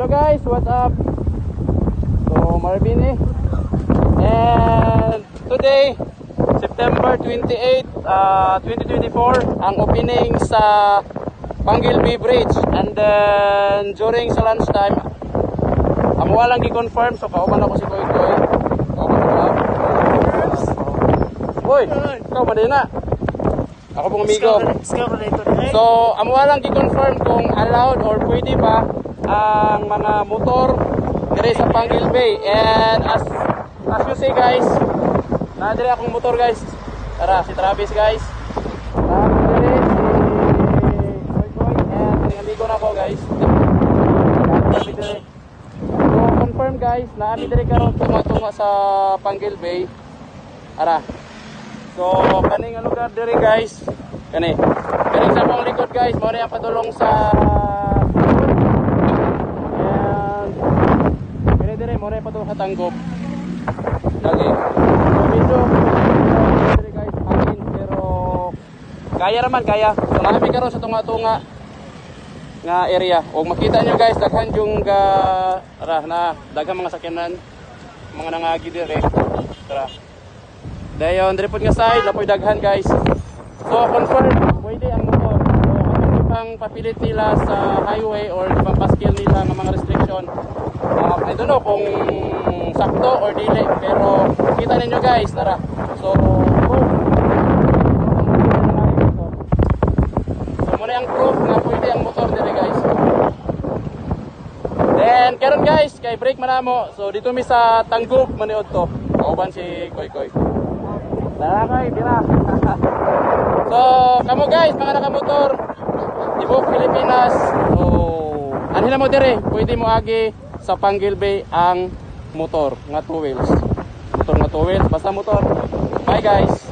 Hello guys, what's up? So Marvin eh. And today, September 28, 2024, ang opening sa Pangilby Bridge. And then during sa lunchtime, amo walang gi-confirm, so kauban ako si Koy Koy. Kauban ko. Hoy, ikaw ba din na? Ako pong amigo. So, amo walang gi-confirm kung allowed or pwede ba ang mga motor dire sa Pangilby. And as you see guys, nadire akong motor guys. Tara, si Travis guys. Nadire si Koy Koy and amigo na ako guys. So, confirm guys na ami dire karon tunga sa Pangilby. Ara. So, kaning lugar dire guys. Kani sa akong likod guys, mo na ang padulong sa dire mo rin pa ito katanggob lagi. So medyo dire guys hangin, pero kaya naman, kaya. So namin karon sa tunga-tunga nga area. O makita nyo guys, daghan yung na daghang mga sakyanan, mga nangagi dire. Tara. Dayon dire pod nga side napoy daghan guys. So confirm pwede ang motor. So ang ibang papilit nila sa highway or ibang paskil nila ng mga restriction, I don't know kung sakto or dili, pero kita ninyo guys, tara. So muna ang proof na pwede ang motor dire guys. Then karon guys, kay break man namo. So dito mi sa Tanggub maniod to. Kauban si Koy Koy. Tara Koy, tira. So kamo guys, mga nakamotor Tibok Pilipinas. So anhin mo dire, pwede mo agi sa Pangilby ang motor nga 2 wheels. Motor nga 2 wheels, basta motor. Bye guys.